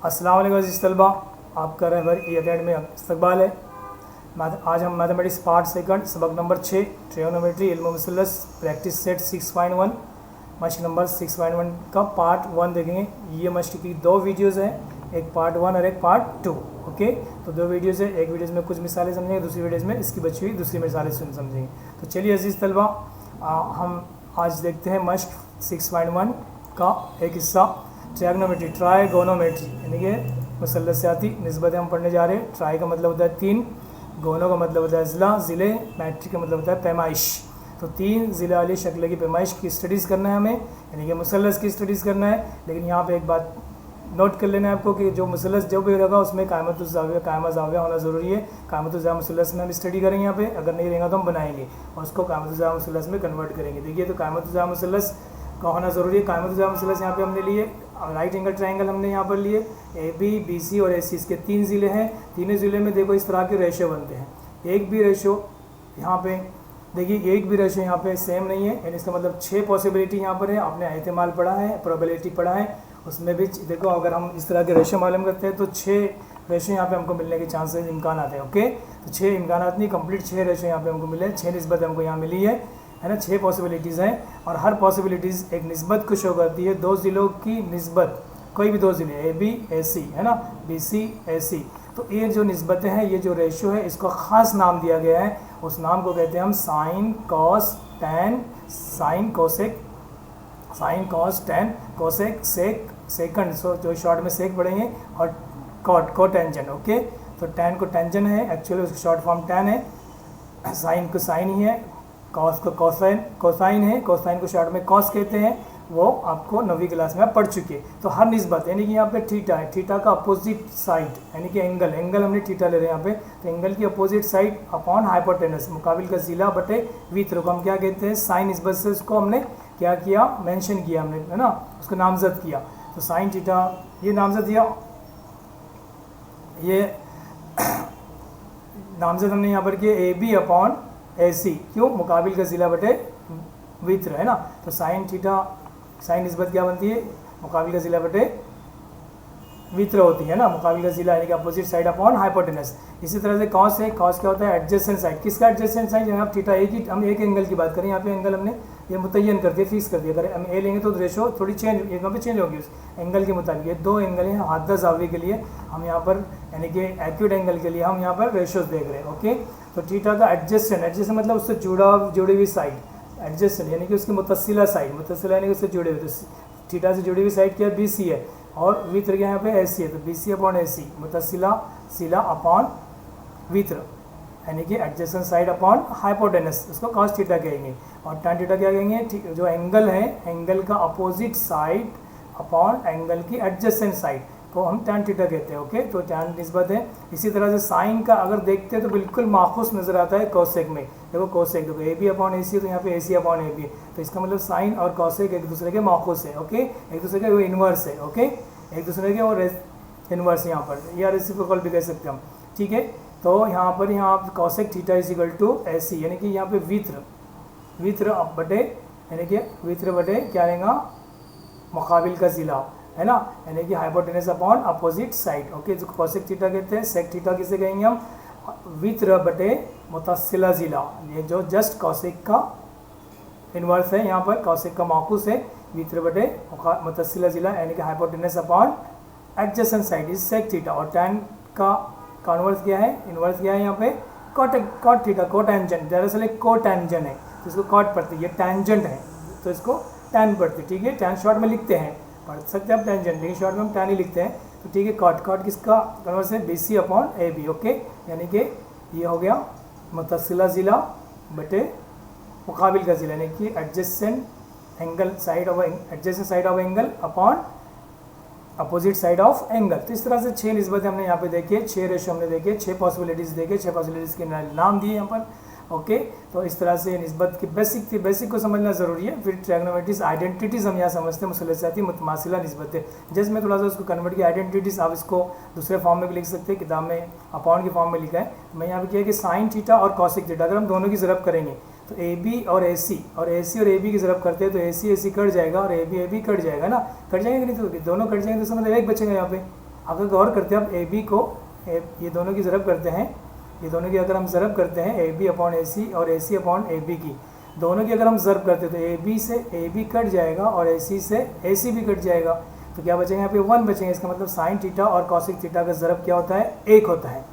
अस्सलाम वालेकुम अज़ीज़ तलबा, आपका रहबर ई अकेडमी इस्तकबाल है। आज हम मैथमेटिक्स पार्ट सेकंड सबक नंबर 6 ट्रिग्नोमेट्री इल्म मुसल्लस प्रैक्टिस सेट 6.1 मश्क नंबर 6.1 का पार्ट 1 देखेंगे। ये मश्क की दो वीडियोज़ हैं, एक पार्ट 1 और एक पार्ट 2। ओके, तो दो वीडियोज़ है, एक वीडियोज़ में कुछ मिसालें समझेंगे, दूसरी वीडियोज़ में इसकी बची हुई दूसरी मिसालें समझेंगे। तो चलिए अज़ीज़ तलबा, हम आज देखते हैं मश्क 6.1 का एक हिस्सा ट्रायगोनोमेट्री, ट्रायगोनोमेट्री यानी कि मुसल्लसाती निस्बतें हम पढ़ने जा रहे हैं। ट्राई का मतलब होता है तीन, गोनो का मतलब होता है ज़िला, ज़िले, मैट्रिक का मतलब होता है पैमाइश। तो तीन ज़िला वाली शक्ल की पैमाइश की स्टडीज़ करना है हमें, यानी कि मुसल्लस की स्टडीज़ करना है। लेकिन यहाँ पे एक बात नोट कर लेना है आपको कि जो मुसल्लस जो भी होगा उसमें कायमतुज़ ज़ाविया, कायमा ज़ाविया होना ज़रूरी है। कायमतुज़ ज़ाविया मुसल्लस में हम स्टडी करेंगे यहाँ पे, अगर नहीं रहेगा तो हम बनाएंगे और उसको कायमतुज़ ज़ाविया मुसल्लस में कन्वर्ट करेंगे। देखिए, तो कायमतुज़ ज़ाविया मुसल्लस का होना ज़रूरी है। कायमतुज़ ज़ाविया मुसल्लस यहाँ पे हमने लिए, राइट एंगल ट्रायंगल हमने यहाँ पर लिए, ए बी, बी सी और ए सी, इसके तीन ज़िले हैं। तीनों ज़िले में देखो इस तरह के रेशो बनते हैं। एक भी रेशो यहाँ पे देखिए, एक भी रेशो यहाँ पे सेम नहीं है, यानी इसका मतलब 6 पॉसिबिलिटी यहाँ पर है। आपने एहतिमाल पढ़ा है, प्रोबेबिलिटी पढ़ा है, उसमें भी देखो अगर हम इस तरह के रेशो मालूम करते हैं तो 6 रेशो यहाँ पे हमको मिलने के चांसेस इम्कान आते हैं। ओके, तो 6 इम्कान नहीं, कंप्लीट 6 रेशो यहाँ पे हमको मिले, 6 निस्बत हमको यहाँ मिली है ना। 6 पॉसिबिलिटीज़ हैं और हर पॉसिबिलिटीज़ एक निस्बत को शो करती है। दो ज़िलों की निस्बत, कोई भी दो ज़िले, ए बी ए सी है ना, बी सी ए सी, तो ये जो निस्बतें हैं, ये जो रेशो है, इसको ख़ास नाम दिया गया है। उस नाम को कहते हैं हम sine, cos, tan, sine, cosec, sine, cos, tan, cosec, sec, second, so जो शॉर्ट में सेक पढ़ेंगे, और कॉट को टेंजन। ओके, तो टैन को टेंजन है, एक्चुअली उसकी शॉर्ट फॉर्म टैन है। साइन को साइन ही है, कॉस को कोसाइन, कोसाइन है, कोसाइन को शॉर्ट में कॉस कहते हैं। वो आपको 9वीं क्लास में आप पढ़ चुके। तो हर निस्बत यानी कि यहाँ पे थीटा है, थीटा का अपोजिट साइड यानी कि एंगल, एंगल हमने थीटा ले रहे हैं यहाँ पे, तो एंगल की अपोजिट साइड अपॉन हाइपोटेनस, मुकाबिल का ज़िला बटे वित्र को हम क्या कहते हैं, साइन निस्बत से उसको हमने क्या किया, मेंशन किया हमने, है ना, उसको नामजद किया। तो साइन थीटा ये नामजद किया, ये नामजद हमने यहाँ पर किया ए बी अपॉन ए सी, क्यों, मुकाबिल का ज़िला बटे वित्र है ना। तो साइन थीटा, साइन निस्बत क्या बनती है, मुकाबिल का ज़िला बटे वित्र होती है ना, मुकाबिल का ज़िला यानी कि अपोजिट साइड अपॉन हाइपोटेनस। इसी तरह से कॉस है, कॉस क्या होता है, एडजेसेंट साइड। किसका एडजेसेंट साइड, यहाँ थीटा एक ही, हम एक एंगल की बात करें, यहाँ पे एंगल हमने ये मुतय्यन कर दिया, फिक्स कर दिया। अगर हम ए लेंगे तो रेशो थोड़ी चेंज, यहाँ पे चेंज होगी उस एंगल के मुताबिक। ये दो एंगल हैं हाददा ज़ाविये के लिए, हम यहाँ पर यानी कि एक्यूट एंगल के लिए हम यहाँ पर रेशोज देख रहे हैं। ओके, तो थीटा का एडजेसेंट, एडजेसेंट मतलब उससे जुड़ी हुई साइड, एडजेसेंट यानी कि उसकी मुतसिला साइड, मुतसिला यानी कि उससे जुड़े हुए, तो थीटा से जुड़ी हुई साइड क्या है, बी सी है, और वित्र क्या यहाँ पे ए सी है, तो बी सी अपॉन ए सी, मुतसिला सिला अपॉन वित्र यानी कि एडजेसेंट साइड अपॉन हाइपोटेनस, उसको कॉस थीटा कहेंगे। और टैन थीटा क्या कहेंगे, जो एंगल है, एंगल का अपोजिट साइड अपॉन एंगल की एडजेसेंट साइड को हम टैन थीटा कहते हैं। ओके, तो टैन निस्बत है। इसी तरह से साइन का अगर देखते हैं तो बिल्कुल माखूस नज़र आता है कोसेक में। देखो कोसेक, देखो ए बी अपॉन ए सी, तो यहाँ पे ए सी अपॉन ए बी, तो इसका मतलब साइन और कोसेक एक दूसरे के माखूस है। ओके, एक दूसरे के वो इन्वर्स है। ओके, एक दूसरे के और इन्वर्स यहाँ पर, या रेसिप्रोकल भी कह सकते हैं हम। ठीक है, तो यहाँ पर यहाँ cosec theta is equal to A C, यानी कि यहाँ पे वित्र, वित्र बटे यानी कि वित्र बटे क्या रहेगा, मुकाबिल का ज़िला है ना, यानी कि hypotenuse upon opposite side. Okay, जो कोसेक थीटा कहते हैं। सेक थीटा किसे कहेंगे हम, वित्र बटे मुतसिला ज़िला, ये जो जस्ट कोसेक का इन्वर्स है, यहाँ पर कोसेक का माकूस है, वित्र बटे मुतसिला ज़िला यानी कि hypotenuse upon adjacent side is sec theta. और टैन का कन्वर्स क्या है, इन्वर्स क्या है यहाँ पे, कॉट थीटा, को टेंजेंट, दरअसल एक को टेंजेंट है, तो इसको कॉट पढ़ते हैं, ये टेंजेंट है तो इसको टैन पढ़ते हैं। ठीक है, टैन शॉर्ट में लिखते हैं, पढ़ सकते हैं आप टेंजेंट, लेकिन शॉर्ट में हम टैन ही लिखते हैं। तो ठीक है, कॉट, कॉट किसका कन्वर्स है, B C upon A B. Okay, यानी कि ये हो गया मुतसिला ज़िला बटे मुकाबिल का ज़िला, यानी कि adjacent angle side of, adjacent side of angle upon opposite side of angle. तो इस तरह से 6 निस्बतें हमने यहाँ पे देखी है, 6 रेशो हमने देखे, 6 पॉसिबिलिटीज़ देखे, 6 पॉसिबिलिटीज़ के नाम दिए यहाँ पर। ओके, तो इस तरह से निस्बत की बेसिक थी, बेसिक को समझना ज़रूरी है। फिर ट्रायगोनोमेट्रीज आइडेंटिटीज़ हम यहाँ समझते हैं, मुसल्लसाती मुतमासिला निस्बतें। जैसे मैं थोड़ा सा उसको कन्वर्ट किया, आइडेंटिटीज़ आप इसको दूसरे फॉर्म में भी लिख सकते हैं, किताब में अपॉन के फॉर्म में लिखा है। मैं यहाँ पे किया कि साइन थीटा और कॉसिक थीटा, अगर हम दोनों की ज़रब करेंगे तो ए बी और ए सी, और ए सी और ए बी की ज़रब करते हैं तो ए सी कट जाएगा और ए बी कट जाएगा ना, कट जाएंगे कि नहीं, तो दोनों कट जाएंगे तो समझ एक बचेगा यहाँ पे, अगर गौर करते हैं अब ए बी को ये दोनों की ज़रब करते हैं, ये दोनों की अगर हम ज़रब करते हैं ए बी अपॉन ए सी और ए सी अपॉन ए बी की, दोनों की अगर हम ज़रब करते हैं तो ए बी से ए बी कट जाएगा और ए सी से ए सी भी कट जाएगा, तो क्या बचेगा यहाँ पे 1 बचेंगे। इसका मतलब साइन थीटा और कॉसेक थीटा का ज़रब क्या होता है, 1 होता है।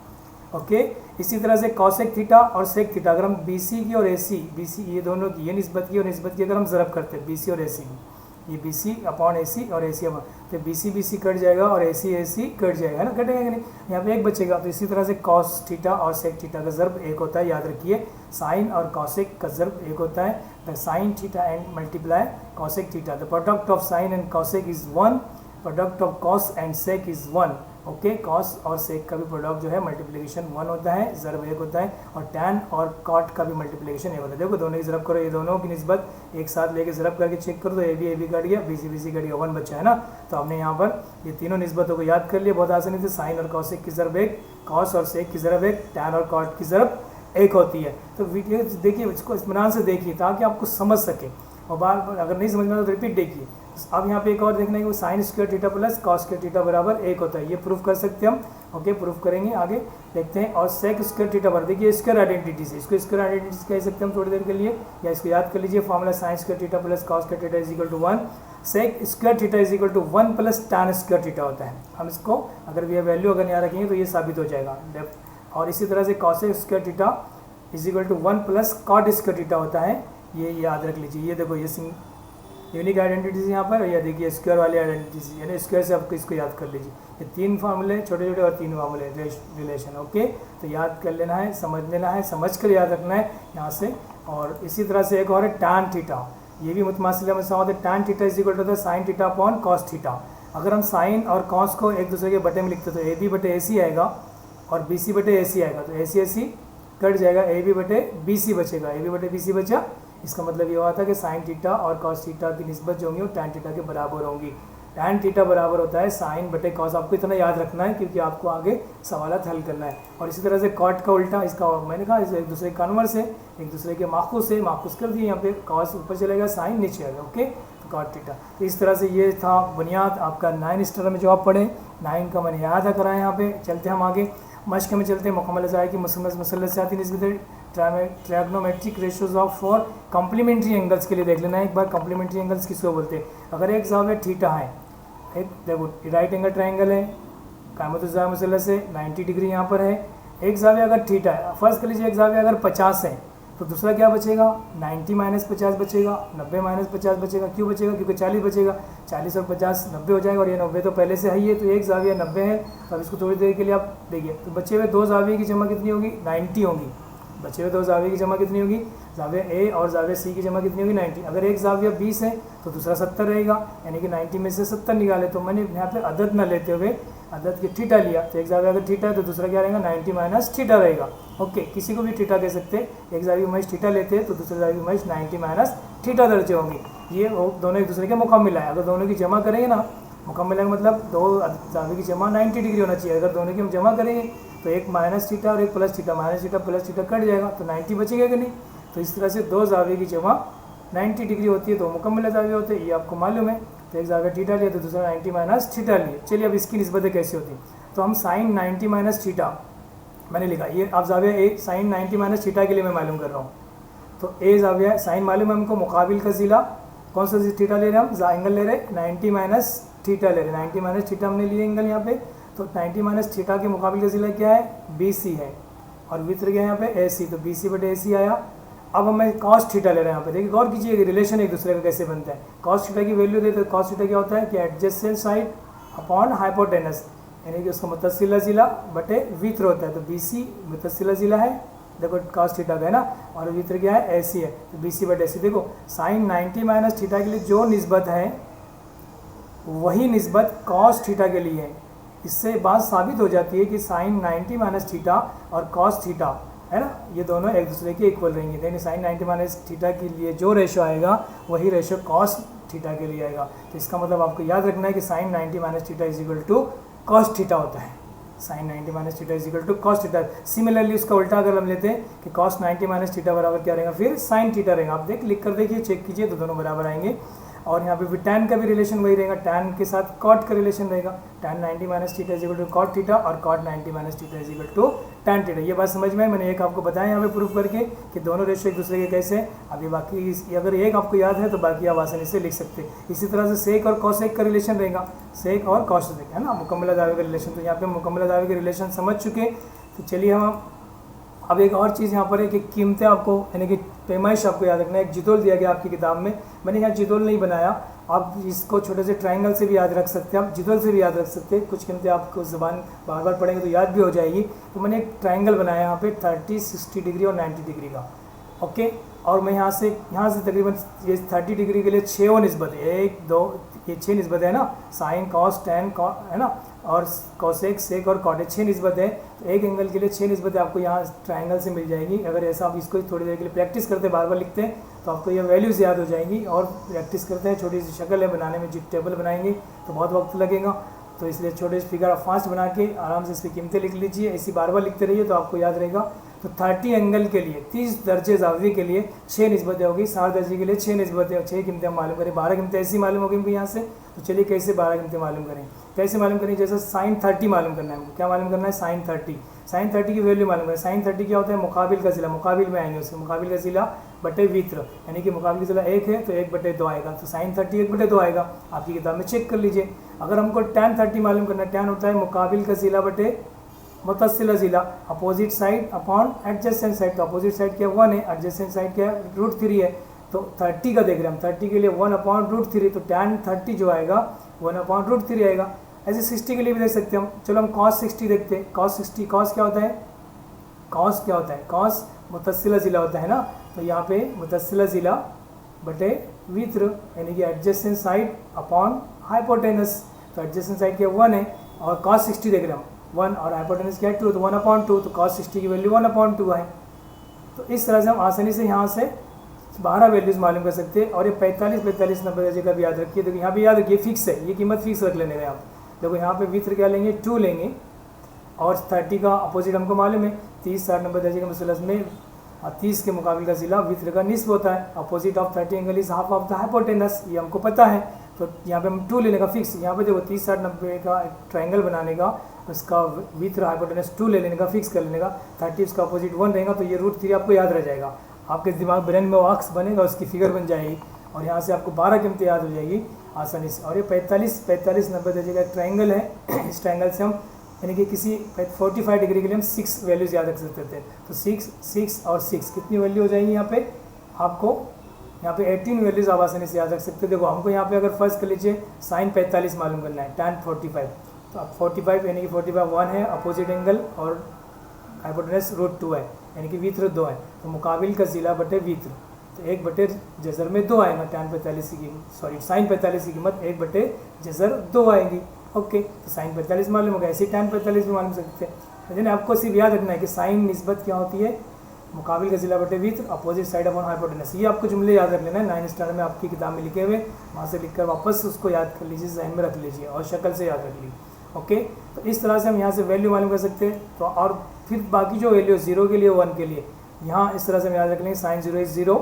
ओके, इसी तरह से कॉसेक थीटा और सेक थीटा, अगर हम बी सी की और ए सी, बी सी ये दोनों की, ये निस्बत की और निस्बत की अगर हम ज़रब करते हैं बी सी और ए सी की, ये बी सी अपॉन ए सी और ए सी अपॉन, तो बी सी कट जाएगा और ए सी कट जाएगा, है ना, कटेगा कि नहीं, यहाँ पे 1 बचेगा। तो इसी तरह से कॉस थीटा और सेक थीटा का ज़रब 1 होता है, याद रखिए। साइन और कॉसेक का ज़रब 1 होता है। The sine theta and multiply cosec theta, the product of sine and cosec is 1, product of cos and sec is 1। Okay, cos और सेक का भी प्रोडक्ट जो है मल्टीप्लिकेशन 1 होता है, ज़रब 1 होता है, और टैन और कॉट का भी मल्टीप्लिकेशन 1 होता है। देखो दोनों की ज़रब करो, ये दोनों की निस्बत एक साथ लेके ज़रब करके चेक करो, तो ए बी कट गया, बी सी कट गया, 1 बचा है ना। तो हमने यहाँ पर ये तीनों निस्बतों को याद कर लिया बहुत आसानी से। साइन और कॉसेक की ज़रब 1, कॉस और सेक की ज़रब 1, टैन और कॉट की ज़रब 1 होती है। तो वीडियो देखिए, इसको इत्मीनान से देखिए ताकि आपको समझ सके, और बार अगर नहीं समझ में तो रिपीट देखिए। अब यहाँ पे एक और देखना है कि sign square theta plus cos square theta बराबर 1 होता है, ये प्रूफ कर सकते हैं हम। ओके, प्रूफ करेंगे, आगे देखते हैं। और सेक स्क्वायर थीटा बराबर, देखिए स्क्वायर आइडेंटिटी से, इसको स्क्वायर आइडेंटिटी कह सकते हैं हम थोड़ी देर के लिए, या इसको याद कर लीजिए। Formula sine square theta plus cos square theta is equal to 1, sec square theta is equal to 1 plus tan square theta होता है। हम इसको अगर ये वैल्यू अगर यहाँ रखेंगे तो ये साबित हो जाएगा। और इसी तरह से cosec square theta is equal to 1 plus cot square theta होता है, ये याद रख लीजिए। ये देखो, ये यूनिक आइडेंटिटीज यहाँ पर, या देखिए स्क्वायर वाली आइडेंटिटीज, यानी स्क्वायर से आपको इसको याद कर लीजिए। ये 3 फार्मूले छोटे छोटे और 3 फार्मूले रिलेशन। ओके, तो याद कर लेना है, समझ लेना है, समझ कर याद रखना है यहाँ से। और इसी तरह से एक और है टैन थीटा, ये भी मुतमासिला में होता है। Tan theta is equal to sine theta upon cos theta. अगर हम साइन और कॉस को एक दूसरे के बटे में लिखते तो ए बी बटे ए सी आएगा और बी सी बटे ए सी आएगा, तो ए सी कट जाएगा, ए बी बटे बी सी बचेगा, ए बी बटे बी सी बचा। इसका मतलब ये हुआ था कि साइन थीटा और कॉस थीटा की निस्बत जो होंगी वो टैन थीटा के बराबर होंगी। टैन थीटा बराबर होता है साइन बटे कॉस, आपको इतना याद रखना है क्योंकि आपको आगे सवालात हल करना है। और इसी तरह से कॉट का उल्टा, इसका मैंने कहा इसे एक दूसरे के कन्वर्स है, एक दूसरे के माखूस से माखूस कर दिए, यहाँ पे कॉस ऊपर चलेगा, साइन नीचे आएगा। ओके, तो कॉट थीटा। तो इस तरह से ये था बुनियाद आपका 9 स्टैंडर्ड में जो आप पढ़े, 9 का मैंने याद कराया। यहाँ पे चलते हम आगे मश्क में चलते हैं। मुकम्मल अज़ाई की मुसल्लसाती निस्बत ट्रायग्नोमेट्रिक रेशियोज ऑफ 4 कम्प्लीमेंट्री एंगल्स के लिए देख लेना है एक बार। कम्प्लीमेंट्री एंगल्स किसको बोलते हैं? अगर एक ज़ाविया थीटा है, एक देखो राइट एंगल ट्रायंगल है, कायमतुज़्ज़ाविया मुसल्लस है, 90 डिग्री यहाँ पर है। एक ज़ाविया अगर थीटा है, फर्ज कर लीजिए एक ज़ाविया अगर 50 है तो दूसरा क्या बचेगा? 90 माइनस 50 बचेगा, 90 माइनस 50 बचेगा। क्यों बचेगा? क्योंकि 40 बचेगा, 40 और 50 90 हो जाएगा, और ये 90 तो पहले से है। तो एक ज़ाविया 90 है, तो अब इसको थोड़ी देर के लिए आप देखिए। तो बचे हुए 2 ज़ाविये की जमा कितनी होगी? 90 होगी। बचे हुए 2 ज़ाविये की जमा कितनी होगी? ज़ाविया ए और ज़ाविया सी की जमा कितनी होगी? 90। अगर एक ज़ाविया 20 है तो दूसरा 70 रहेगा, यानी कि 90 में से 70 निकाले। तो मैंने यहाँ पे अदद न लेते हुए अदद के थीटा लिया, तो एक ज़ाविया अगर थीटा है तो दूसरा क्या रहेगा? 90 माइनस थीटा रहेगा। ओके, किसी को भी थीटा कह सकते हैं। एक ज़ाविया माइनस थीटा लेते हैं तो दूसरे ज़ाविया माइनस 90 माइनस थीटा दर्जे होंगे। ये दोनों एक दूसरे के मुकम्मिल है। अगर दोनों की जमा करेंगे ना, मुकम्मिल है मतलब 2 ज़ाविया की जमा 90 डिग्री होना चाहिए। अगर दोनों की हम जमा करेंगे तो एक माइनस थीटा और एक plus theta, minus theta plus theta cut जाएगा, तो 90 बचेगा कि नहीं? तो इस तरह से 2 ज़ाविये की जमा 90 डिग्री होती है, 2 मुकम्मल ज़ाविये होते हैं, ये आपको मालूम है। तो एक ज़ाविया थीटा लिया तो दूसरा 90 माइनस थीटा लिए। चलिए अब इसकी निस्बतें कैसी होती हैं? तो हम साइन 90 माइनस थीटा मैंने लिखा, ये अब ज़ाविया ए साइन 90 माइनस थीटा के लिए मैं मालूम कर रहा हूँ। तो ए ज़ाविया साइन मालूम है हमको, मुकाबिल का ज़िला कौन सा थीटा ले रहे हैं हम? एंगल ले रहे हैं 90 माइनस थीटा ले रहे हैं। 90 माइनस थीटा हमने लिए एंगल यहाँ पे। तो 90 माइनस थीटा के मुकाबिल का ज़िला क्या है? BC है, और वित्र गया यहाँ पे AC, तो BC बटे AC आया। अब हमें कॉस थीटा ले रहे हैं यहाँ पे। देखिए गौर कीजिए रिलेशन एक दूसरे का कैसे बनता है। कॉस थीटा की वैल्यू देते, कॉस थीटा क्या होता है कि एडजेसेंट साइड अपॉन हाइपोटेनस, यानी कि उसका मुतसिला ज़िला बटे वित्र होता है। तो BC मुतसिला ज़िला है, देखो कॉस थीटा का है ना, और वित्र क्या है? AC है, तो BC बटे AC। देखो साइन 90 माइनस थीटा के लिए जो निस्बत है वही निस्बत कॉस थीटा के लिए है। इससे बात साबित हो जाती है कि साइन 90 माइनस थीटा और कॉस थीटा है ना, ये दोनों एक दूसरे के इक्वल रहेंगे। यानी साइन 90 माइनस थीटा के लिए जो रेशो आएगा वही रेशो कॉस थीटा के लिए आएगा। तो इसका मतलब आपको याद रखना है कि sine 90 minus theta is equal to cos theta होता है। Sine 90 minus theta is equal to cos theta. Similarly उसका उल्टा अगर हम लेते हैं कि कॉस 90 माइनस थीटा बराबर क्या रहेगा? फिर साइन थीटा रहेगा। आप लिख कर देखिए, चेक कीजिए, तो दोनों बराबर आएंगे। और यहाँ पे भी tan का भी रिलेशन वही रहेगा, tan के साथ cot का रिलेशन रहेगा, tan 90 minus theta is equal to cot theta और cot 90 minus theta is equal to tan theta. ये बात समझ में, मैंने एक आपको बताया यहाँ पे प्रूफ करके कि दोनों रेशियो एक दूसरे के कैसे हैं। अभी बाकी अगर एक आपको याद है तो बाकी आप आसानी से लिख सकते हैं। इसी तरह से सेक और कॉसेक का रिलेशन रहेगा, सेक और कॉसेक है ना, मुकम्मल दावे का रिलेशन। तो यहाँ पे मुकम्मल दावे के रिलेशन समझ चुके। तो चलिए हम अब एक और चीज़ यहाँ पर है कि कीमतें आपको यानी कि पैमाइश आपको याद रखना है। एक जितोल दिया गया आपकी किताब में, मैंने यहाँ जितोल नहीं बनाया, आप इसको छोटे से ट्रायंगल से भी याद रख सकते हैं, आप जितोल से भी याद रख सकते हैं। कुछ कीमतें आपको ज़बान बार बार पढ़ेंगे तो याद भी हो जाएगी। तो मैंने एक ट्रायंगल बनाया यहाँ पे 30, 60 डिग्री और 90 डिग्री का, ओके। और मैं यहाँ से तकरीबन ये 30 डिग्री के लिए 6 निस्बत है, 1 2 ये 6 निस्बत है ना, साइन कॉस टैन है ना, और कॉसेक सेक और कॉट 6 निस्बत है। तो एक एंगल के लिए 6 निस्बतें आपको यहाँ ट्रायंगल से मिल जाएंगी। अगर ऐसा आप इसको थोड़ी देर के लिए प्रैक्टिस करते बार बार लिखते हैं तो आपको ये वैल्यूज़ याद हो जाएंगी। और प्रैक्टिस करते हैं, छोटी सी शक्ल है बनाने में, जिप टेबल बनाएंगे तो बहुत वक्त लगेगा, तो इसलिए छोटे फिगर आप फास्ट बना के आराम से इसकी कीमतें लिख लीजिए। ऐसी बार बार लिखते रहिए तो आपको याद रहेगा। तो 30 एंगल के लिए 30 दर्जे ज़ाविये के लिए 6 निस्बतें होगी, 60 दर्जे के लिए 6 निस्बतें और 6 कीमतें हम मालूम करें। 12 कीमतें ऐसी मालूम होगी हमको यहाँ से। तो चलिए कैसे 12 कीमतें मालूम करें, कैसे मालूम करें। जैसे साइन 30 मालूम करना है हमको, क्या मालूम करना है, साइन 30। साइन 30 की वैल्यू मालूम करें। साइन 30 क्या होता है, मुकाबिल का ज़िला, मुकाबिल में आएंगे उसके, मुकाबिल का ज़िला बटे वित्र, यानी कि मुकाबिल का ज़िला 1 है तो 1/2 आएगा। तो साइन 30 1/2 आएगा, आपकी किताब में चेक कर लीजिए। अगर हमको tan 30 मालूम करना है, tan होता है मुकाबिल का ज़िला बटे मुतस्सिला ज़िला, opposite side upon adjacent side. तो अपोजिट साइड क्या 1 है, एडजेसेंट साइड क्या √3 है। तो 30 का देख रहे हैं हम, 30 के लिए 1/√3, तो tan 30 जो आएगा 1/√3 आएगा। ऐसे 60 के लिए भी देख सकते हैं हम। चलो हम cos 60 देखते हैं। cos 60, cos क्या होता है, cos क्या होता है, cos मुतस्सिला ज़िला होता है ना। तो यहाँ पे मुतस्सिला ज़िला बटे वित्र, यानी कि एडजेसेंट साइड अपॉन हाइपोटेनस। तो एडजेसेंट साइड क्या 1 है और cos 60 देख रहे हैं हम 1 और हाइपोटेनस क्या है 2, तो 1/2, तो cos 60 की वैल्यू 1/2 है। तो इस तरह से हम आसानी से यहाँ से 12 वैल्यूज़ मालूम कर सकते हैं। और ये 45, 45, 90 दर्जे का भी याद रखिए। देखो यहाँ पे याद रखिए फिक्स है, ये कीमत फिक्स रख लेने का। आप देखो यहाँ पे वित्र क्या लेंगे 2 लेंगे, और 30 का अपोजिट हमको मालूम है 30, 60, 90 दर्जे के मुसलस में 30 के मुकाबिल का ज़िला वित्र का निस्ब होता है। Opposite of 30 angle is half of the hypotenuse, ये हमको पता है। तो यहाँ पे हम 2 लेने का फिक्स, यहाँ पे देखो 30, 60, 90 का ट्रायंगल बनाने का, उसका वित्र हाइपोटेनस 2 ले लेने का, फिक्स कर लेने का। 30 उसका अपोजिट 1 रहेगा, तो ये √3 आपको याद रह जाएगा। आपके दिमाग ब्रेन में वो अक्स बनेगा, उसकी फिगर बन जाएगी और यहाँ से आपको 12 कीमतें याद हो जाएगी आसानी से। और ये 45, 45, 90 दर्जे का एक ट्रायंगल है। इस ट्रायंगल से हम यानी कि किसी 45 डिग्री के लिए हम 6 वैल्यूज़ याद रख सकते थे। तो 6, 6 और 6 कितनी वैल्यू हो जाएंगी यहाँ पे आपको, यहाँ पे 18 वैल्यूज़ आप आसानी से याद रख सकते हैं। देखो हमको यहाँ पे अगर फर्स्ट कर लीजिए साइन 45 मालूम करना है, tan 45, तो अब 45 यानी कि 45 1 है अपोजिट एंगल और हाइपोटेनस √2 है, यानी कि वित्र 2 है। तो मुकाबिल का ज़िला बटे वित्र, तो 1/जज़र में 2 आएगा। tan 45 की साइन 45 की कीमत 1/जज़र 2 आएगी। ओके, तो साइन 45 मालूम होगा, ऐसे tan 45 भी मालूम सकते हैं। लेकिन आपको सिर्फ याद रखना है कि साइन निस्बत क्या होती है, मुकाबिल का ज़िला बटे वित्र, अपोजिट साइड अपॉन हाइपोटेनस। ये आपको जुमले याद रख लेना है, 9 स्टैंडर्ड में आपकी किताब में लिखे हुए, वहाँ से लिखकर वापस उसको याद कर लीजिए, जहन में रख लीजिए और शक्ल से याद रख लीजिए। ओके, तो इस तरह से हम यहाँ से वैल्यू मालूम कर सकते हैं। तो और फिर बाकी जो वैल्यू 0 के लिए 1 के लिए, यहाँ इस तरह से हम याद रख लेंगे sine 0 is 0,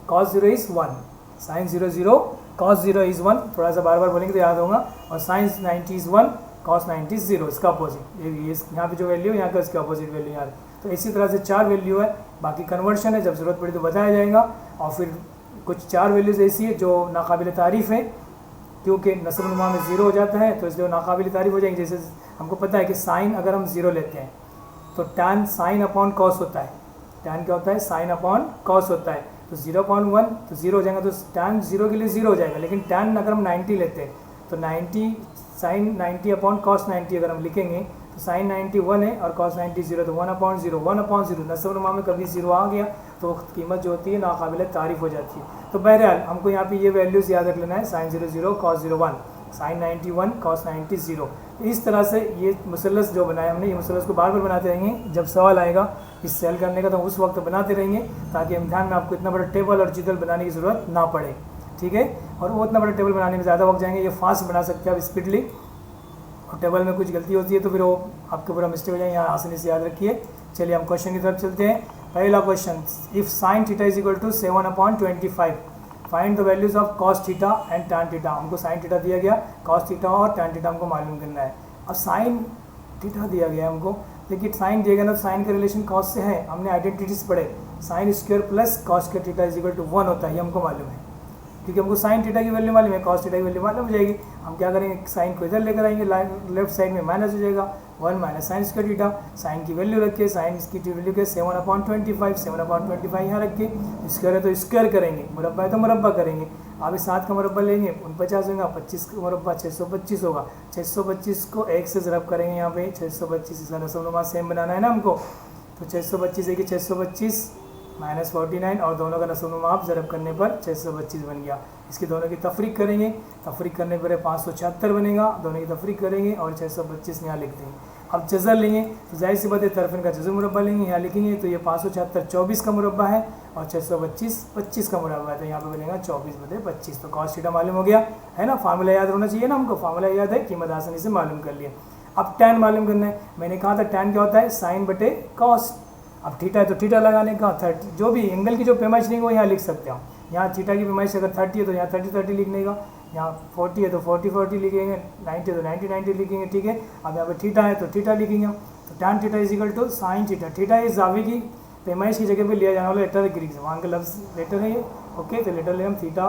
cos 0 is 1, sine 0 0, cos 0 is 1, थोड़ा सा बार बार बोलेंगे तो याद होगा। और साइन 90 इज़ 1, cos 90 इज़ 0, इसका अपोजिट। ये यहाँ पे जो वैल्यू है यहाँ का इसका अपोजिट वैल्यू यहाँ। तो इसी तरह से 4 वैल्यू है, बाकी कन्वर्शन है, जब ज़रूरत पड़ी तो बताया जाएगा। और फिर कुछ 4 वैल्यूज़ ऐसी है जो नाकाबिल तारीफ़ है, क्योंकि नस्ब नुमा में 0 हो जाता है तो इसलिए नाकाबिल तारीफ़ हो जाएंगे। जैसे हमको पता है कि साइन अगर हम 0 लेते हैं तो tan साइन अपॉन कॉस होता है, tan क्या होता है, साइन अपॉन कॉस होता है। तो 0.1 तो 0 हो जाएगा, तो tan 0 के लिए 0 हो जाएगा। लेकिन tan अगर हम 90 लेते हैं तो 90 साइन 90 अपॉन कॉस 90 अगर हम लिखेंगे तो साइन 90 1 है और कॉस 90 0, तो 1/0, 1/0 नस्ब नुमा में कभी 0 आ गया तो कीमत जो होती है नाकाबिल तारीफ़ हो जाती है। तो बहरहाल हमको यहाँ पे ये वैल्यूज़ याद रख लेना है, साइन 0 0, cos 0 1, साइन 90 1, cos 90 0। इस तरह से ये मुसल्लस जो बनाया हमने, ये मुसल्लस को बार बार बनाते रहेंगे। जब सवाल आएगा इस सेल करने का तो उस वक्त बनाते रहेंगे, ताकि इम्तिहान में आपको इतना बड़ा टेबल और जिदल बनाने की ज़रूरत ना पड़े, ठीक है। और वो इतना बड़ा टेबल बनाने में ज़्यादा वक्त जाएंगे, ये फास्ट बना सकते हैं आप स्पीडली, और टेबल में कुछ गलती होती है तो फिर वो आपके पूरा मिस्टेक हो जाएंगे। यहाँ आसानी से याद रखिए। चलिए हम क्वेश्चन की तरफ चलते हैं। पहला question, if sine theta is equal to 7/25, find the values of cos theta and tan theta. हमको साइन थीटा दिया गया, कॉस थीटा और टैन थीटा हमको मालूम करना है। अब साइन थीटा दिया गया हमको, देखिए साइन दिया गया ना, साइन का रिलेशन कॉस से है, हमने आइडेंटिटीज पढ़े, sine square plus cos square theta is equal to 1 होता है, ये हमको मालूम है, क्योंकि हमको साइन थीटा की वैल्यू मालूम है, कॉस थीटा की वैल्यू मालूम हो जाएगी। हम क्या करेंगे, साइन को इधर लेकर आएंगे, लेफ्ट साइड में माइनस हो जाएगा, 1 minus sine square theta. Sine की वैल्यू रखिए, साइन की वैल्यू के 7/25, 7/25 यहाँ रख के, स्क्वायर है तो स्क्वायर करेंगे, मुरब्बा है तो मुरब्बा करेंगे। अब इस 7 का मुरब्बा लेंगे, 49 होगा, 25 का मुरब्बा 625 होगा, 625 को 1 से ज़रब करेंगे, यहाँ पे 625 इसका दशमलव सेम बनाना है ना हमको, तो 625 है कि 625 माइनस 49 और दोनों का दशमलव आप ज़रब करने पर 625 बन गया। इसकी दोनों की तफरीक करेंगे, तफरीक करने पर 576 बनेगा, दोनों की तफरीक करेंगे और 625 यहाँ लिख देंगे। अब जज़र लेंगे तो जाहिर सी बात है तरफिन का जज़र मुरब्बा लेंगे, यहाँ लिखेंगे तो ये 576 24 का मुरब्बा है और 625 25 का मुरब्बा है, तो यहाँ पे बनेगा 24/25। तो कॉस थीटा मालूम हो गया है ना, फार्मूला याद होना चाहिए ना हमको, फार्मूला याद है, कीमत आसानी से मालूम कर लिया। अब टैन मालूम करना है, मैंने कहा था टैन क्या होता है, साइन बटे कॉस। अब थीटा है तो थीटा लगाने का 30, जो भी एंगल की जो पैमाइश नहीं वो यहाँ लिख सकते हो। यहाँ थीटा की पैमाइश अगर 30 है तो यहाँ 30 लिखने का, यहाँ 40 है तो 40 लिखेंगे, 90 है तो 90 लिखेंगे, ठीक है। अब यहाँ पे थीटा है तो थीटा लिखेंगे, तो tan theta is equal to sine theta. Theta इस जावी की पैमाइश की जगह पे लिया जाने वाला लेटर ग्रीक से, वहाँ का लफ्ज़ लेटर है ये, ओके। तो लेटर ले हम theta,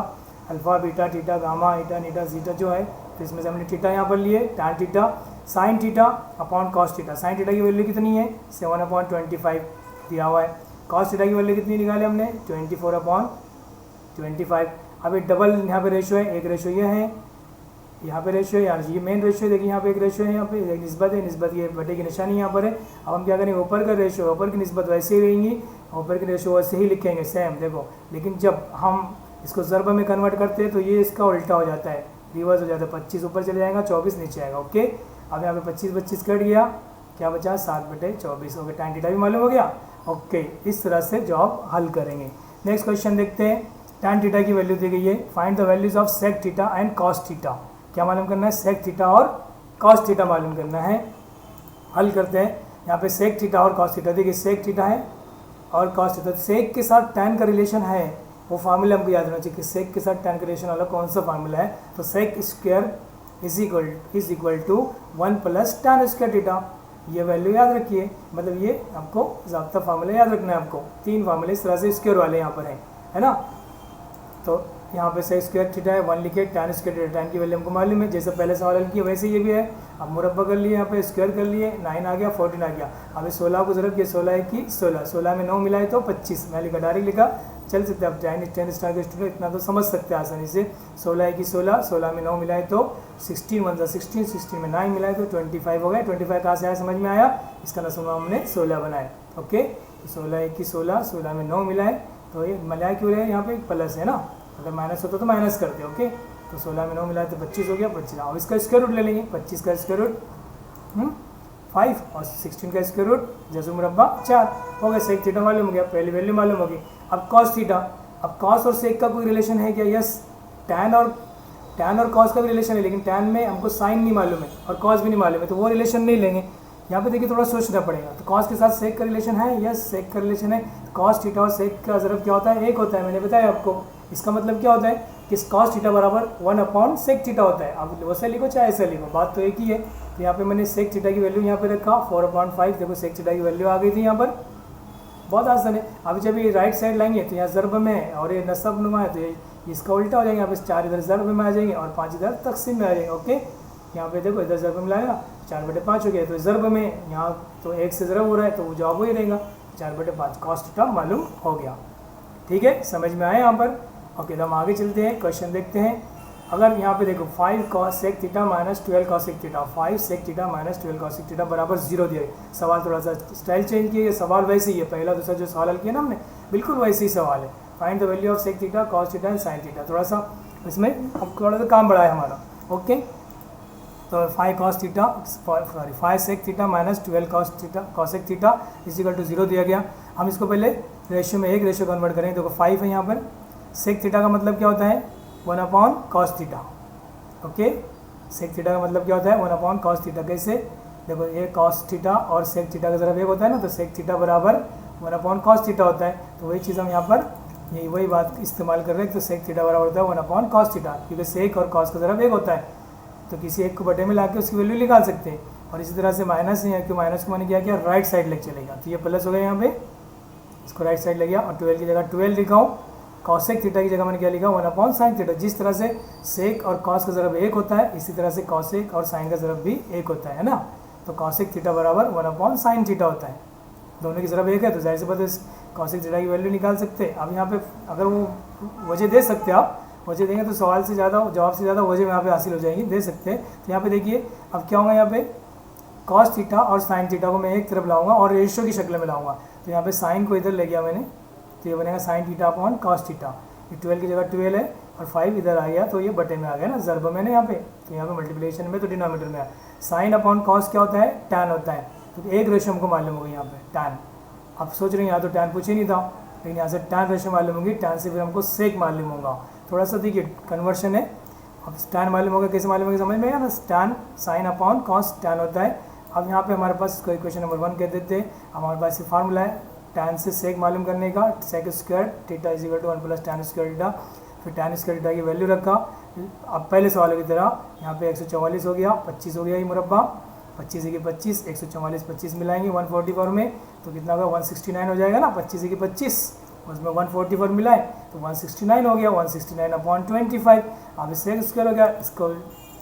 alpha, beta, theta, gamma, eta, नीटा, जीटा जो है, तो इसमें से हमने थीटा यहाँ पर लिए, tan theta sine theta upon cos theta. Sine theta की वैल्यू कितनी है, 7/25 दिया हुआ है। कॉस थीटा की वैल्यू कितनी निकाले हमने, 24/25। अब एक डबल यहाँ पे रेशो है, एक रेशो ये है, यहाँ पे रेशो है, यार ये मेन रेशो है, देखिए यहाँ पे एक रेशो है, यहाँ पे एक निस्बत है, निस्बत ये बटे की निशानी यहाँ पर है। अब हम क्या करेंगे, ऊपर का रेशो, ऊपर की निस्बत वैसे ही रहेंगी, ऊपर की रेशो वैसे ही लिखेंगे सेम, देखो। लेकिन जब हम इसको ज़रब में कन्वर्ट करते हैं तो ये इसका उल्टा हो जाता है, रिवर्स हो जाता है, 25 ऊपर चले जाएगा, 24 नीचे आएगा, ओके। अब यहाँ पे 25 कट गया, क्या बचा, 7/24, ओके। टैन थीटा भी मालूम हो गया, ओके। इस तरह से जॉब हल करेंगे। नेक्स्ट क्वेश्चन देखते हैं, टैन थीटा की वैल्यू दी गई है, find the values of sec theta and cos theta. क्या मालूम करना है, सेक थीटा और कॉस थीटा मालूम करना है। हल करते हैं, यहाँ पे सेक थीटा और कॉस थीटा, देखिए सेक थीटा है और कॉस थीटा, सेक के साथ टैन का रिलेशन है, वो फार्मूला हमको याद रखना चाहिए कि सेक के साथ टैन का रिलेशन वाला कौन सा फार्मूला है। तो sec square is equal to 1 plus tan square theta, ये वैल्यू याद रखिए, मतलब ये आपको ज़ाब्ता फार्मूला याद रखना है आपको। 3 फार्मूले इस तरह से स्क्वायर वाले यहाँ पर हैं, है ना। तो यहाँ पे सेक स्क्वायर थीटा है, 1 लिखे, टैन स्क्वायर थीटा, टैन की वैल्यू हमको मालूम है, जैसे पहले सवाल हल किया वैसे ये भी है। अब मुरब्बा कर लिए, यहाँ पे स्क्वायर कर लिए, 9 आ गया, 14 आ गया। अब 16 को ज़रूरत किया, 16 की 16 में 9 मिलाए तो 25, मैं लिखा डायरेक्ट लिखा, चल सकते अब 10 स्टार के स्टूडेंट इतना तो समझ सकते हैं आसानी से। 16 की 16 में 9 मिलाए तो 16 1 16, 16 में 9 मिलाए तो 25 हो गए। 25 कहाँ से आया समझ में आया, इसका नसूमा हमने 16 बनाया, ओके। तो 16 की 16 में 9 मिलाए तो ये मिलाया क्यों रहे, यहाँ पे प्लस है ना, अगर माइनस होता तो माइनस करते, ओके। तो 16 में 9 मिलाए तो 25 हो गया, 25। अब इसका स्क्वायर रूट ले लेंगे, 25 का स्क्वायर रूट 5 और 16 का स्क्वायर रूट जज़र मुरब्बा 4 हो गया। सेक थीटा मालूम हो गया, पहली वैल्यू मालूम होगी। अब कॉस थीटा, अब कॉस और सेक का कोई रिलेशन है क्या, यस। टैन और कॉस का भी रिलेशन है, लेकिन टैन में हमको साइन नहीं मालूम है और कॉस भी नहीं मालूम है, तो वो रिलेशन नहीं लेंगे। यहाँ पे देखिए थोड़ा सोचना पड़ेगा। तो कॉस के साथ सेक का रिलेशन है, यस सेक का रिलेशन है। कॉस थीटा और सेक का ज़रब क्या होता है, एक होता है, मैंने बताया आपको। इसका मतलब क्या होता है कि कॉस थीटा बराबर 1/सेक थीटा होता है। अब वैसे लिखो चाहे ऐसे लिखो, बात तो एक ही है। तो यहाँ पे मैंने सेक थीटा की वैल्यू यहाँ पे रखा 4/5, देखो सेक थीटा की वैल्यू आ गई थी यहाँ पर, बहुत आसान है। अभी जब ये राइट साइड लाएंगे तो यहाँ ज़रब में है और ये नसब नुमा है, तो ये इसका उल्टा हो जाएगा, यहाँ पे 4 इधर ज़रब में आ जाएंगे और 5 इधर तकसीम में आ जाएंगे, ओके। यहाँ पे देखो इधर ज़रब में लाएगा, 4/5 हो गया, तो ज़रब में यहाँ तो 1 से ज़रब हो रहा है तो वो जवाब वही रहेगा, 4/5 कॉस थीटा मालूम हो गया, ठीक है। समझ में आया यहाँ पर, ओके। तो हम आगे चलते हैं, क्वेश्चन देखते हैं। अगर यहाँ पे देखो 5 cos sec theta minus 12 cos sec theta, 5 sec theta minus 12 cos sec theta बराबर 0 दिया है। सवाल थोड़ा सा स्टाइल चेंज किया, ये सवाल वैसे ही है, पहला दूसरा जो सवाल हल किया ना हमने बिल्कुल वैसे ही सवाल है। Find the value of sec theta, cos theta and sin theta, थोड़ा सा इसमें अब थोड़ा सा काम बढ़ा है हमारा, ओके। तो 5 cos theta sorry 5 sec theta minus 12 cos sec थीटा इज इक्वल टू 0 दिया गया। हम इसको पहले रेशियो में एक रेशियो कन्वर्ट करेंगे। देखो 5 है यहाँ पर, sec थीटा का मतलब क्या होता है 1/cos theta, okay. sec theta का मतलब क्या होता है 1/cos थीटा। कैसे, देखो ये cos थीटा और sec थीटा का ज़रा एक होता है ना, तो sec थीटा बराबर 1/cos थीटा होता है। तो वही चीज़ हम यहाँ पर यही वही बात इस्तेमाल कर रहे हैं। तो सेक थीटा बराबर होता है 1/cos थीटा, क्योंकि सेक और कॉस का ज़रा एक होता है, तो किसी एक को बटे में ला के उसकी वैल्यू निकाल सकते हैं। और इसी तरह से माइनस है, क्योंकि माइनस को मैंने क्या किया, राइट साइड लेके चलेगा, तो ये प्लस हो गया यहाँ पे, इसको राइट साइड ले गया और 12 की जगह 12 लिखा हूँ। कॉसेक थीटा की जगह मैंने क्या लिखा, 1/sin थीटा। जिस तरह से सेक और कॉस का ज़रब एक होता है, इसी तरह से कॉसेक और साइन का ज़रब भी एक होता है ना। तो कॉसेक थीटा बराबर 1/sin थीटा होता है। दोनों की ज़रब एक है, तो जाहिर सी बात है कॉसेक थीटा की वैल्यू निकाल सकते हैं। अब यहाँ पे अगर वो वजह दे सकते हैं, आप वजह देंगे तो सवाल से ज़्यादा, जवाब से ज़्यादा वजह यहाँ पे हासिल हो जाएगी, दे सकते हैं। तो यहाँ पे देखिए अब क्या होगा, यहाँ पे कॉस थीटा और साइन थीटा को मैं एक तरफ लाऊंगा और रेशियो की शक्ल में लाऊंगा। तो यहाँ पे साइन को इधर ले गया मैंने, तो ये बनेगा sign theta upon cos theta. ये 12 की जगह 12 है और 5 इधर आ गया, तो ये बटे में आ गया ना, ज़रब में ना यहाँ पे, तो यहाँ पे मल्टीप्लिकेशन में तो डिनोमिनेटर में आया। साइन अपॉन कॉस क्या होता है, टैन होता है। तो एक रेशियो हमको मालूम होगी यहाँ पे टैन। आप सोच रहे हैं यहाँ तो टैन पूछे नहीं था, लेकिन यहाँ से टैन रेशियो मालूम होगी, टैन से फिर हमको सेक मालूम होगा। थोड़ा सा देखिए कन्वर्शन है। अब टैन मालूम होगा, कैसे मालूम होगा समझ में आया ना, tan sine upon cos tan होता है। अब यहाँ पे हमारे पास कोई क्वेश्चन नंबर 1 कह देते हैं, हमारे पास ये फार्मूला है टैन से सेक मालूम करने का, sec square theta is equal to 1 + tan square theta. फिर टैन स्क्वायर थीटा की वैल्यू रखा। अब पहले सवालों की तरह यहाँ पे 144 हो गया, 25 हो गया, ये मुरब्बा 25 की 25, 144 25 मिलाएंगे 144 में, तो कितना होगा 169 हो जाएगा ना। 25 की 25 उसमें 144 मिलाए तो 169 हो गया, 169/25। अब इससे स्क्वायर हो गया, इसको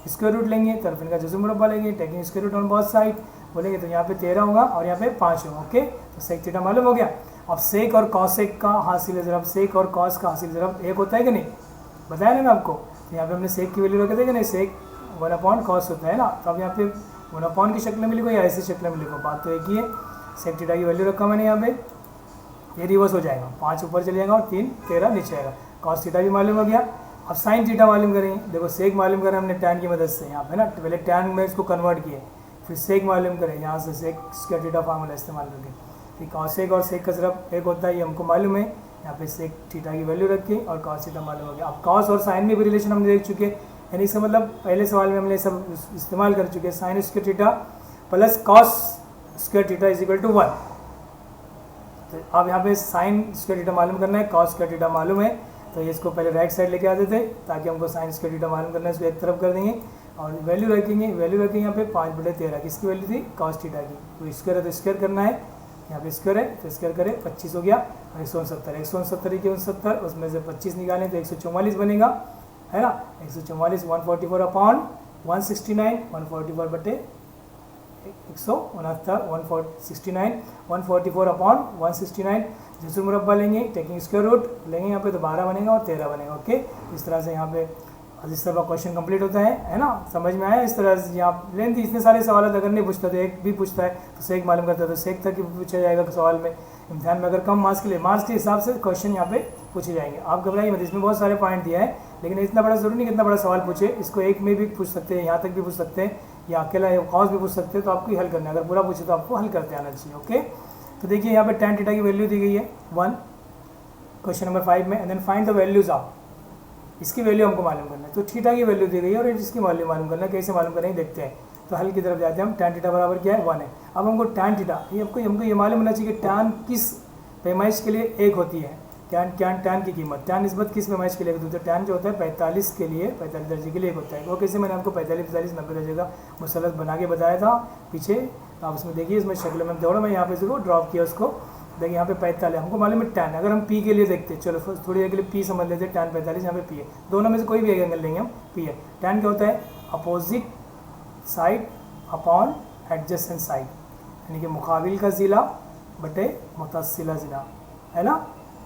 स्क्वायर रूट लेंगे, तरफ इनका जैसे मुरब्बा लेंगे, taking square root on both side बोलेंगे, तो यहाँ पे 13 होगा और यहाँ पे 5 होगा। ओके, तो सेक थीटा मालूम हो गया। अब सेक और कॉसेक का हासिल ज़रब, सेक और कॉस का हासिल ज़रब एक होता है कि नहीं, बताया ना मैं आपको। तो यहाँ पे हमने सेक की वैल्यू रखे थे कि नहीं, सेक 1/cos होता है ना। तो अब यहाँ पे 1/ की शक्ल में लिखो या ऐसी शक्ल में लिखो, बात तो एक ही है। सेक थीटा की वैल्यू रखा मैंने यहाँ पे, ये रिवर्स हो जाएगा, 5 ऊपर चले जाएगा और 3 13 नीचे आएगा। कॉस थीटा भी मालूम हो गया। अब साइन थीटा मालूम करेंगे। देखो सेक मालूम करें हमने टैन की मदद से, यहाँ पे ना पहले टैन में इसको कन्वर्ट किए, फिर सेक मालूम करें यहाँ से सेक स्क्वायर थीटा फार्मूला इस्तेमाल करके। ठीक, कॉसेक और सेक का ज़रब एक होता है, ये हमको मालूम है। यहाँ पे सेक थीटा की वैल्यू रखी और कॉस थीटा मालूम हो गया। अब कॉस और साइन में भी रिलेशन हमने देख चुके, यानी इसका मतलब पहले सवाल में हमने सब इस्तेमाल कर चुके, sine square theta plus cos square theta is equal to 1। तो अब यहाँ पे साइन स्क्वायर थीटा मालूम करना है, कॉस स्क्वायर थीटा मालूम है, तो ये इसको पहले राइट साइड लेके आते थे ताकि हमको साइन स्क्वायर थीटा मालूम करना है, इसको एक तरफ कर देंगे और वैल्यू रखेंगे। वैल्यू रखेंगे यहाँ पे 5/13, किसकी वैल्यू थी, कॉस थीटा की। तो स्क्वायर है तो स्क्वायर करना है, यहाँ पे स्क्वायर है तो स्क्वायर करें, 25 हो गया और 169, 169 के 69, उसमें से 25 निकालें तो 144 बनेगा, है ना। 144 144/169, 144/169, 144/169 जैसे मुरब्बा लेंगे, टेकिंग स्क्वायर रूट लेंगे यहाँ पे तो 12 बनेगा और 13 बनेगा। ओके, इस तरह से यहाँ पे इस तरह का क्वेश्चन कंप्लीट होता है ना। समझ में आया। इस तरह से यहाँ लेंथ इतने सारे सवाल अगर नहीं पूछता तो एक भी पूछता है तो सेक मालूम करता है तो सेक तक ही पूछा जाएगा सवाल में। इम्तिहान में अगर कम मार्क्स के हिसाब से क्वेश्चन यहाँ पे पूछे जाएंगे। आप घबराइए मत, इसमें बहुत सारे पॉइंट दिया है, लेकिन इतना बड़ा जरूरी नहीं कि इतना बड़ा सवाल पूछे। इसको एक में भी पूछ सकते हैं, यहाँ तक भी पूछ सकते हैं, या अकेला कॉस भी पूछ सकते हैं, तो आपको ही हल करना है। अगर पूरा पूछे तो आपको हल करते आना चाहिए। ओके, तो देखिए यहाँ पे tan थीटा की वैल्यू दी गई है 1 क्वेश्चन नंबर 5 में, and then find the values of, इसकी वैल्यू हमको मालूम करना है। तो थीटा की वैल्यू दी गई है और इसकी वैल्यू मालूम करना है, कैसे मालूम करेंगे देखते हैं। तो हल की तरफ जाते हैं हम। tan थीटा बराबर क्या है, 1 है। अब हमको tan थीटा, ये हमको ये मालूम होना चाहिए कि tan किस पैमाइश के लिए एक होती है, tan की कीमत, tan निस्बत किस पैमाइश के लिए होती है। तो tan जो होता है 45 के लिए, 45 दर्जे के लिए एक होता है। वो कैसे, मैंने आपको 45 45 90 दर्जे का मुसलत बना के बताया था पीछे, तो आप उसमें देखिए, इसमें शक्ल में दौड़ा मैं यहाँ पे जरूर ड्रॉप किया उसको। देखिए यहाँ पे 45 हमको मालूम है tan। अगर हम p के लिए देखते हैं, चलो थोड़ी देर के लिए p समझ लेते हैं, tan 45 यहाँ पे p है, दोनों में से कोई भी एक एंगल लेंगे हम, p है। tan क्या होता है, opposite side upon adjacent side, यानी कि मुकाबिल का ज़िला बटे मुतसिला ज़िला, है ना।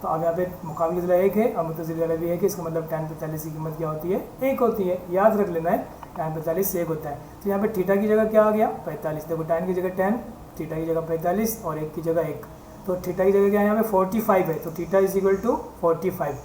तो अब यहाँ पे मुकाबिल ज़िला एक है और मुतसिला ज़िला भी एक है, इसका मतलब tan 45 की कीमत क्या होती है, एक होती है। याद रख लेना है, tan 45 से एक होता है। तो यहाँ पे थीटा की जगह क्या आ गया, 45। देखो tan की जगह 10, थीटा की जगह 45 और एक की जगह 1। तो थीटा की जगह क्या है, यहाँ पे 45 है, तो थीटा इज इक्वल टू 45।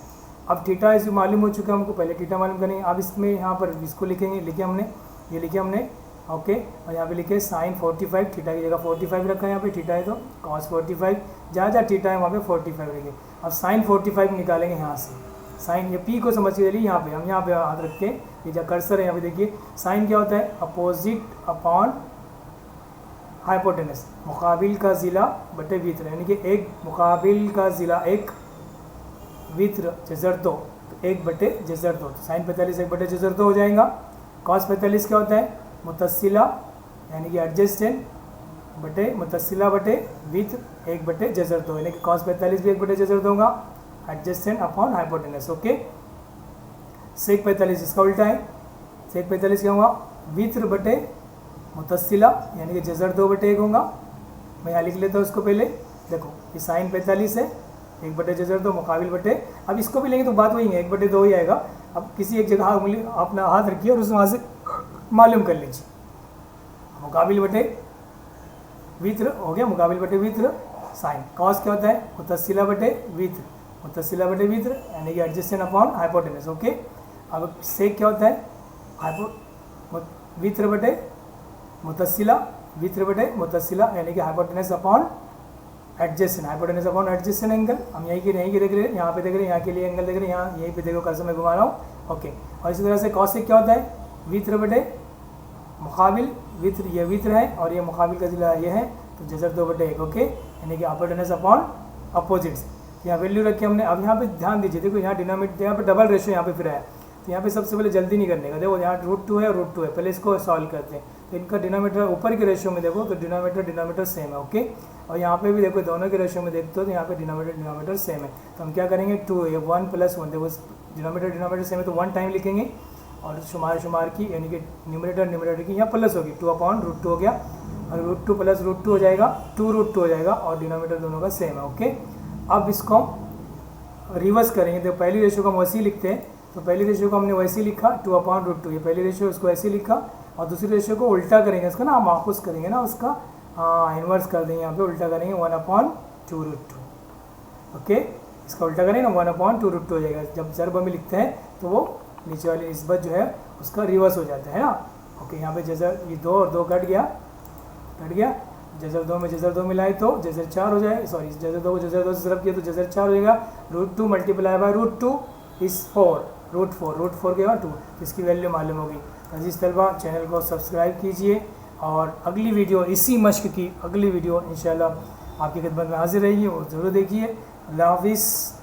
अब थीटा इस मालूम हो चुका है हमको, पहले थीटा मालूम करेंगे। अब इसमें यहाँ पर इसको लिखेंगे, लिखे हमने, ये लिखे हमने, ओके। और यहाँ पे लिखे साइन 45, थीटा की जगह 45 रखा है, यहाँ पे थीटा है तो कॉस 45, जहाँ जहाँ थीटा है वहाँ पे 45 रखेंगे। अब साइन 45 निकालेंगे यहाँ से, साइन, ये पी को समझ के चलिए, यहाँ पे हम यहाँ पे हाथ रख के, ये जो कर्सर है यहाँ पे देखिए, साइन क्या होता है, अपोजिट अपॉन हाइपोटेनस, मुकाबिल का ज़िला बटे भीतर, यानी कि एक मुकाबिल का ज़िला एक वित्र जजर दो, तो 1/जजर 2, तो साइन 45 1/जजर 2 हो जाएगा। कॉस 45 क्या होता है, मुतस्सिला यानी कि एडजेसेंट बटे मुतस्सिला बटे वित्र 1/जजर 2, यानी कि कॉस 45 भी 1/जजर 2 होगा, एडजेसेंट अपॉन हाइपोटेनस। ओके, सेक 45 इसका उल्टा है, सेक 45 क्या होगा, वित्र बटे मुतस्सिला यानी कि जजर 2/1 होगा। मैं यहाँ लिख लेता हूँ उसको पहले, देखो ये साइन 45 है 1/जजर 2 मुकाबिल बटे, अब इसको भी लेंगे तो बात वही है 1/2 ही आएगा। अब किसी एक जगह उंगली अपना हाथ रखिए और उस वहाँ से मालूम कर लीजिए, मुकाबिल बटे वित्र हो गया, मुकाबिल बटे वित्र साइन। कॉस क्या होता है, मुतस्सिला बटे वित्र, मुतस्सिला बटे वित्र यानी कि एडजेसेंट अपॉन हाइपोटेनस। ओके, अब सेक क्या होता है, वित्र बटे मुतस्सिला, वित्र बटे मुतस्सिला यानी कि hypotenuse upon adjacent, hypotenuse upon adjacent angle. हम यहीं की देख रहे हैं, यहाँ पे देख रहे हैं, यहाँ के लिए एंगल देख रहे हैं, यहाँ यहीं पे देखो कर्सर में घुमा रहा हूँ। ओके, और इसी तरह से कॉसेक क्या होता है, वित्र बटे मुकाबिल, वित्र ये वित्र है और ये मुकाबिल का जिला ये है, तो जजर 2/1। ओके, यानी कि हाइपोटेनस अपॉन अपोजिट्स। यहाँ वैल्यू रखी हमने। अब यहाँ पे ध्यान दीजिए, देखो यहाँ डिनोमिनेटर, यहाँ पे डबल रेशियो यहाँ पे फिर आया, तो यहाँ पे सबसे पहले जल्दी नहीं करने का, देखो यहाँ √2 है और √2 है, पहले इसको सॉल्व करते हैं। तो इनका डिनोमिनेटर ऊपर के रेशियो में देखो तो डिनोमिनेटर सेम है। ओके, और यहाँ पे भी देखो दोनों के रेशियो में देखते हो तो यहाँ पे डिनोमिनेटर सेम है, तो हम क्या करेंगे 2 ये 1 + 1, देखो डिनोमिनेटर सेम है तो 1 टाइम लिखेंगे, और शुमार की यानी कि न्यूमरेटर की यहाँ प्लस होगी, 2/√2 हो गया, और √2 + √2 हो जाएगा, 2√2 हो जाएगा, और डिनोमिनेटर दोनों का सेम है। ओके, अब इसको रिवर्स करेंगे, तो पहली रेशियो को हम वैसे ही लिखते हैं, तो पहली रेशियो को हमने वैसे ही लिखा 2/√2, ये पहली रेशियो उसको ऐसे ही लिखा, और दूसरी रेशियो को उल्टा करेंगे, इसका ना माखूस करेंगे ना, उसका इन्वर्स कर देंगे, यहाँ पे उल्टा करेंगे 1/2√2। ओके, इसका उल्टा करेंगे ना 1/2√2 हो जाएगा। जब ज़र्ब में लिखते हैं तो वो नीचे वाली निस्बत जो है उसका रिवर्स हो जाता है ना। ओके, यहाँ पे जजर ये 2 और 2 कट गया, जजर 2 में जजर 2 मिलाए तो जजर 4 हो जाए, सॉरी जजर 2 को जजर 2 से ज़रब किया तो जजर 4 हो जाएगा। √2 मल्टीप्लाई बाय √2 इज़ 4, √4 के बाद 2, इसकी वैल्यू मालूम होगी। अजीज़ तलबा, चैनल को सब्सक्राइब कीजिए, और अगली वीडियो इसी मश्क की अगली वीडियो इंशाल्लाह आपकी खिदमत में हाजिर रहेगी, वो ज़रूर देखिए। अल्लाह हाफिज़।